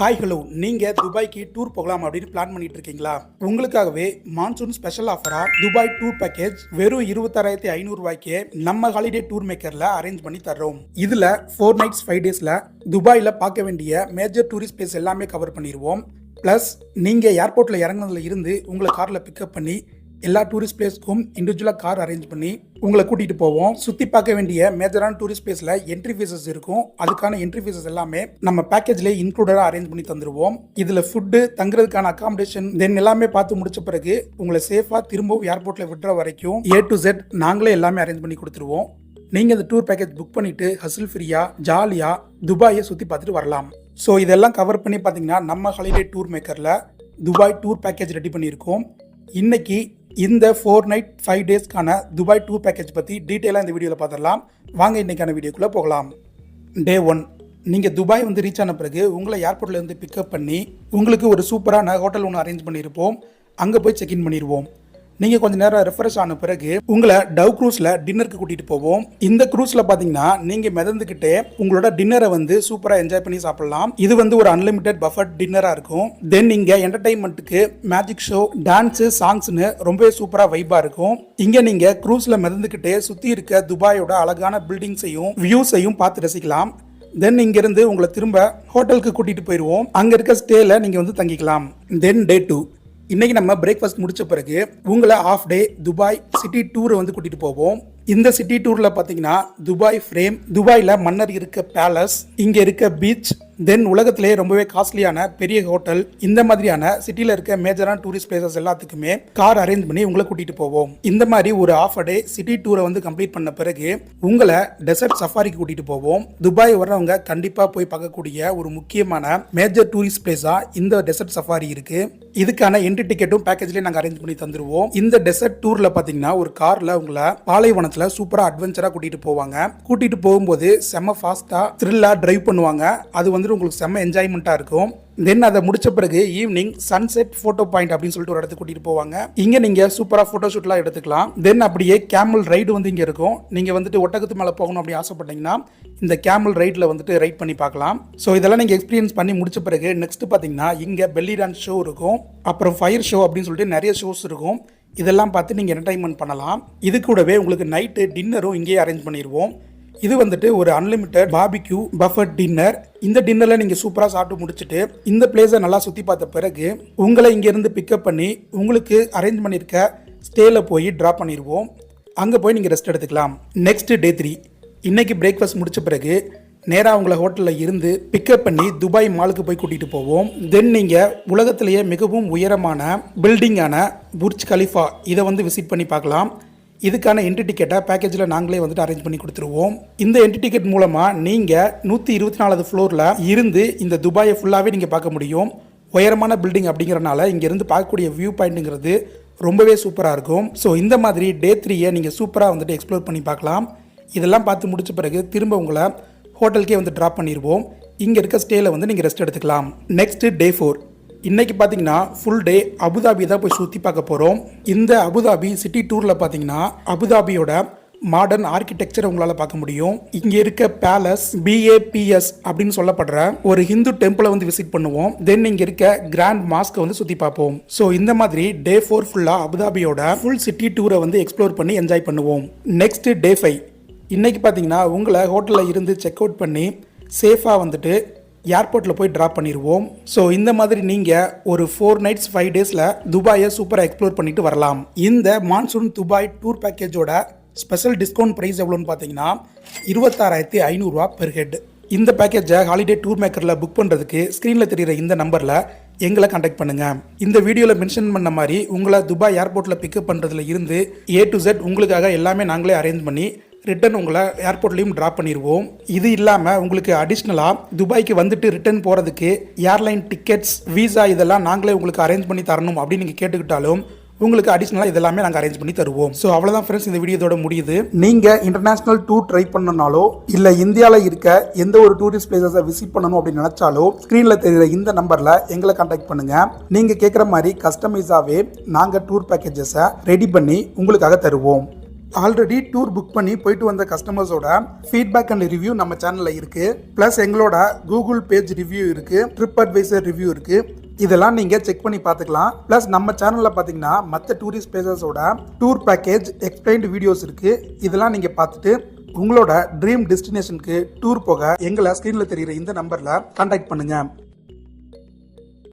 Hi hello, நீங்கள் துபாய்க்கு tour போகலாம் அப்படின்னு பிளான் பண்ணிட்டு இருக்கீங்களா? உங்களுக்காகவே மான்சூன் ஸ்பெஷல் ஆஃபராக துபாய் டூர் பேக்கேஜ் வெறும் 26,500 ரூபாய்க்கு நம்ம ஹாலிடே டூர் மேக்கரில் அரேஞ்ச் பண்ணி தர்றோம். இதில் 4 nights 5 daysல துபாயில் பார்க்க வேண்டிய மேஜர் டூரிஸ்ட் பிளேஸ் எல்லாமே கவர் பண்ணிடுவோம். ப்ளஸ் நீங்கள் ஏர்போர்ட்டில் இறங்குனதுல இருந்து உங்களை காரில் பிக்கப் பண்ணி எல்லா டூரிஸ்ட் பிளேஸ்க்கும் இண்டிவிஜுவலாக கார் அரேஞ்ச் பண்ணி உங்களை கூட்டிகிட்டு போவோம். சுற்றி பார்க்க வேண்டிய மேஜரான டூரிஸ்ட் பிளேஸில் என்ட்ரி ஃபீஸஸ் இருக்கும். அதுக்கான என்ட்ரி ஃபீஸஸ் எல்லாமே நம்ம பேக்கேஜ்லேயே இன்க்ளூடடாக அரேஞ்ச் பண்ணி தந்துடுவோம். இதில் ஃபுட்டு, தங்குறதுக்கான அகாமடேஷன் தென் எல்லாமே பார்த்து முடிச்ச பிறகு உங்களை சேஃபாக திரும்பவும் ஏர்போர்ட்டில் விடுற வரைக்கும் A to Z நாங்களே எல்லாமே அரேஞ்ச் பண்ணி கொடுத்துருவோம். நீங்கள் இந்த டூர் பேக்கேஜ் புக் பண்ணிவிட்டு ஹசில் ஃப்ரீயாக ஜாலியாக துபாயை சுற்றி பார்த்துட்டு வரலாம். ஸோ இதெல்லாம் கவர் பண்ணி பார்த்தீங்கன்னா நம்ம ஹாலிடே டூர் மேக்கரில் துபாய் டூர் பேக்கேஜ் ரெடி பண்ணியிருக்கோம். இன்னைக்கு இந்த 4 night 5 daysக்கான துபாய் டூர் பேக்கேஜ் பற்றி டீட்டெயிலாக இந்த வீடியோவில் பார்த்துடலாம். வாங்க இன்றைக்கான வீடியோக்குள்ளே போகலாம். Day 1, நீங்கள் துபாய் வந்து ரீச் ஆன பிறகு உங்களை ஏர்போர்ட்லேருந்து பிக்கப் பண்ணி உங்களுக்கு ஒரு சூப்பரான ஹோட்டல் ஒன்று அரேஞ்ச் பண்ணியிருப்போம். அங்கே போய் செக்இன் பண்ணிடுவோம். நீங்கள் கொஞ்சம் நேரம் ரெஃப்ரெஷ் ஆன பிறகு உங்களை டவ் க்ரூஸில் டின்னருக்கு கூட்டிகிட்டு போவோம். இந்த க்ரூஸில் பார்த்தீங்கன்னா நீங்கள் மிதந்துக்கிட்டே உங்களோட டின்னரை வந்து சூப்பராக என்ஜாய் பண்ணி சாப்பிடலாம். இது வந்து ஒரு அன்லிமிட்டெட் பஃபட் டின்னராக இருக்கும். தென் இங்கே என்டர்டைன்மெண்ட்டுக்கு மேஜிக் ஷோ, டான்ஸு, சாங்ஸ்னு ரொம்பவே சூப்பராக வைப்பாக இருக்கும். இங்கே நீங்கள் க்ரூஸில் மிதந்துக்கிட்டே சுற்றி இருக்க துபாயோட அழகான பில்டிங்ஸையும் வியூஸையும் பார்த்து ரசிக்கலாம். தென் இங்கேருந்து உங்களை திரும்ப ஹோட்டலுக்கு கூட்டிகிட்டு போயிடுவோம். அங்கே இருக்க ஸ்டேல நீங்கள் வந்து தங்கிக்கலாம். தென் Day 2, இன்னைக்கு நம்ம பிரேக்ஃபாஸ்ட் முடிச்ச பிறகு உங்களை ஹாஃப் டே துபாய் சிட்டி டூரை வந்து கூட்டிட்டு போவோம். இந்த சிட்டி டூர்ல பாத்தீங்கன்னா துபாய் ஃப்ரேம், துபாயில மன்னர் இருக்க பேலஸ், இங்க இருக்க பீச், தென் உலகத்திலே ரொம்பவே காஸ்ட்லியான பெரிய ஹோட்டல், இந்த மாதிரியான சிட்டில இருக்க மேஜரான டூரிஸ்ட் பிளேசஸ் எல்லாத்துக்குமே கார் அரேஞ்ச் பண்ணி உங்களை கூட்டிட்டு போவோம். இந்த மாதிரி ஒரு ஹாஃப் டே சிட்டி டூரை வந்து கம்ப்ளீட் பண்ண பிறகு உங்களை டெசர்ட் சஃபாரிக்கு கூட்டிட்டு போவோம். துபாய் வர்றவங்க கண்டிப்பா போய் பார்க்கக்கூடிய ஒரு முக்கியமான மேஜர் டூரிஸ்ட் பிளேஸா இந்த டெசர்ட் சஃபாரி இருக்கு. இதுக்கான என்ட்ரி டிக்கெட்டும் பேக்கேஜ்லேயே நாங்கள் அரேஞ்ச் பண்ணி தந்துருவோம். இந்த டெசர்ட் டூர்ல பாத்தீங்கன்னா ஒரு கார்ல உங்களை பாலைவனத்தில் சூப்பரா அட்வென்ச்சரா கூட்டிட்டு போவாங்க. கூட்டிட்டு போகும்போது செம்ம ஃபாஸ்டா த்ரில்லா டிரைவ் பண்ணுவாங்க. அது வந்து உங்களுக்கு செம்ம என்ஜாய்மெண்டா இருக்கும். தென் அதை முடிச்ச பிறகு ஈவினிங் சன்செட் போட்டோ பாயிண்ட் அப்படின்னு சொல்லிட்டு ஒரு இடத்துக்கு கூட்டிட்டு போவாங்க. இங்க நீங்க சூப்பரா போட்டோ ஷூட்லாம் எடுத்துக்கலாம். தென் அப்படியே கேமல் ரைடு வந்து இங்க இருக்கும். நீங்க வந்துட்டு ஒட்டகத்து மேல போகணும் அப்படி ஆசைப்பட்டீங்கன்னா இந்த கேமல் ரைட்ல வந்துட்டு ரைட் பண்ணி பார்க்கலாம். ஸோ இதெல்லாம் நீங்க எக்ஸ்பீரியன்ஸ் பண்ணி முடிச்ச பிறகு நெக்ஸ்ட் பாத்தீங்கன்னா இங்க பெல்லி டான்ஸ் ஷோ இருக்கும். அப்புறம் ஃபயர் ஷோ அப்படின்னு சொல்லிட்டு நிறைய ஷோஸ் இருக்கும். இதெல்லாம் பார்த்து நீங்கள் என்டர்டைன்மெண்ட் பண்ணலாம். இது கூடவே உங்களுக்கு நைட்டு டின்னரும் இங்கேயே அரேஞ்ச் பண்ணிடுவோம். இது வந்துட்டு ஒரு அன்லிமிட்டட் பார்பிக்யூ பஃபட் டின்னர். இந்த டின்னரில் நீங்கள் சூப்பராக சாப்பிட்டு முடிச்சுட்டு இந்த பிளேஸை நல்லா சுற்றி பார்த்த பிறகு உங்களை இங்கேருந்து பிக்கப் பண்ணி உங்களுக்கு அரேஞ்ச் பண்ணியிருக்க ஸ்டேல போய் ட்ராப் பண்ணிடுவோம். அங்கே போய் நீங்கள் ரெஸ்ட் எடுத்துக்கலாம். நெக்ஸ்ட் Day 3, இன்னைக்கு பிரேக்ஃபாஸ்ட் முடிச்ச பிறகு நேராக உங்களை ஹோட்டலில் இருந்து பிக்கப் பண்ணி துபாய் மாலுக்கு போய் கூட்டிகிட்டு போவோம். தென் நீங்கள் உலகத்திலேயே மிகவும் உயரமான பில்டிங்கான புர்ஜ் கலிஃபா இதை வந்து விசிட் பண்ணி பார்க்கலாம். இதுக்கான என்ட்ரி டிக்கெட்டை பேக்கேஜில் நாங்களே வந்துட்டு அரேஞ்ச் பண்ணி கொடுத்துருவோம். இந்த என்ட்ரி டிக்கெட் மூலமாக நீங்கள் 124வது ஃப்ளோரில் இருந்து இந்த துபாயை ஃபுல்லாகவே நீங்கள் பார்க்க முடியும். உயரமான பில்டிங் அப்படிங்கிறனால இங்கேருந்து பார்க்கக்கூடிய வியூ பாயிண்ட்டுங்கிறது ரொம்பவே சூப்பராக இருக்கும். ஸோ இந்த மாதிரி Day 3 நீங்கள் சூப்பராக வந்துட்டு எக்ஸ்ப்ளோர் பண்ணி பார்க்கலாம். இதெல்லாம் பார்த்து முடிச்ச பிறகு திரும்ப உங்களை ஹோட்டலுக்கே வந்து ட்ராப் பண்ணிடுவோம். இங்கே இருக்க ஸ்டேல வந்து நீங்கள் ரெஸ்ட் எடுத்துக்கலாம். நெக்ஸ்ட் Day 4, இன்னைக்கு பார்த்தீங்கன்னா ஃபுல் டே அபுதாபி தான் போய் சுற்றி பார்க்க போகிறோம். இந்த அபுதாபி சிட்டி டூரில் பார்த்தீங்கன்னா அபுதாபியோட மாடர்ன் ஆர்கிடெக்சரை உங்களால் பார்க்க முடியும். இங்கே இருக்க பேலஸ், BAPS அப்படின்னு சொல்லப்படுற ஒரு ஹிந்து டெம்பிளை வந்து விசிட் பண்ணுவோம். தென் இங்கே இருக்க கிராண்ட் மாஸ்கை வந்து சுற்றி பார்ப்போம். ஸோ இந்த மாதிரி Day 4 ஃபுல்லாக அபுதாபியோட ஃபுல் சிட்டி டூரை வந்து எக்ஸ்ப்ளோர் பண்ணி என்ஜாய் பண்ணுவோம். நெக்ஸ்ட் Day 5, இன்னைக்கு பார்த்தீங்கன்னா உங்களை ஹோட்டலில் இருந்து செக் அவுட் பண்ணி சேஃபாக வந்துட்டு ஏர்போர்ட்டில் போய் ட்ராப் பண்ணிடுவோம். ஸோ இந்த மாதிரி நீங்கள் ஒரு 4 nights 5 daysல துபாயை சூப்பராக எக்ஸ்ப்ளோர் பண்ணிட்டு வரலாம். இந்த மான்சூன் துபாய் டூர் பேக்கேஜோட ஸ்பெஷல் டிஸ்கவுண்ட் ப்ரைஸ் எவ்வளோன்னு பார்த்தீங்கன்னா 26,500 ரூபா பெர் ஹெட். இந்த பேக்கேஜை ஹாலிடே டூர் மேக்கரில் புக் பண்ணுறதுக்கு ஸ்க்ரீனில் தெரிகிற இந்த நம்பரில் எங்களை கான்டாக்ட் பண்ணுங்கள். இந்த வீடியோவில் மென்ஷன் பண்ண மாதிரி உங்களை துபாய் ஏர்போர்ட்டில் பிக்கப் பண்ணுறதுல இருந்து A to Z உங்களுக்காக எல்லாமே நாங்களே அரேஞ்ச் பண்ணி ரிட்டன் உங்களை ஏர்போர்ட்லேயும் ட்ராப் பண்ணிடுவோம். இது இல்லாமல் உங்களுக்கு அடிஷ்னலாக துபாய்க்கு வந்துட்டு ரிட்டன் போகிறதுக்கு ஏர்லைன் டிக்கெட்ஸ், வீசா இதெல்லாம் நாங்களே உங்களுக்கு அரேஞ்ச் பண்ணி தரணும் அப்படின்னு நீங்கள் கேட்டுக்கிட்டாலும் உங்களுக்கு அடிஷ்னலாக இதெல்லாமே நாங்கள் அரேஞ்ச் பண்ணி தருவோம். ஸோ அவ்வளோதான் ஃப்ரெண்ட்ஸ், இந்த வீடியோதோட முடியுது. நீங்கள் இன்டர்நேஷனல் டூர் ட்ரை பண்ணனாலோ இல்லை இந்தியாவில் இருக்க எந்த ஒரு டூரிஸ்ட் பிளேசஸை விசிட் பண்ணணும் அப்படின்னு நினச்சாலோ ஸ்க்ரீனில் தெரிகிற இந்த நம்பரில் எங்களை கான்டாக்ட் பண்ணுங்கள். நீங்கள் கேட்குற மாதிரி கஸ்டமைஸாகவே நாங்கள் டூர் பேக்கேஜஸை ரெடி பண்ணி உங்களுக்காக தருவோம். ஆல்ரெடி டூர் புக் பண்ணி போயிட்டு வந்த கஸ்டமர்ஸோட ஃபீட்பேக் அண்ட் ரிவ்யூ நம்ம சேனல்ல இருக்கு. பிளஸ் எங்களோட கூகுள் பேஜ் ரிவ்யூ இருக்கு, ட்ரிப் அட்வைசர் ரிவ்யூ இருக்கு. இதெல்லாம் நீங்க செக் பண்ணி பார்த்துக்கலாம். பிளஸ் நம்ம சேனல்ல பாத்தீங்கன்னா மற்ற டூரிஸ்ட் பிளேசஸோட டூர் பேக்கேஜ் எக்ஸ்பிளைன்டு வீடியோஸ் இருக்கு. இதெல்லாம் நீங்க பார்த்துட்டு உங்களோட ட்ரீம் டெஸ்டினேஷனுக்கு டூர் போக எங்களை ஸ்கிரீன்ல தெரியுற இந்த நம்பர்ல கான்டாக்ட் பண்ணுங்க.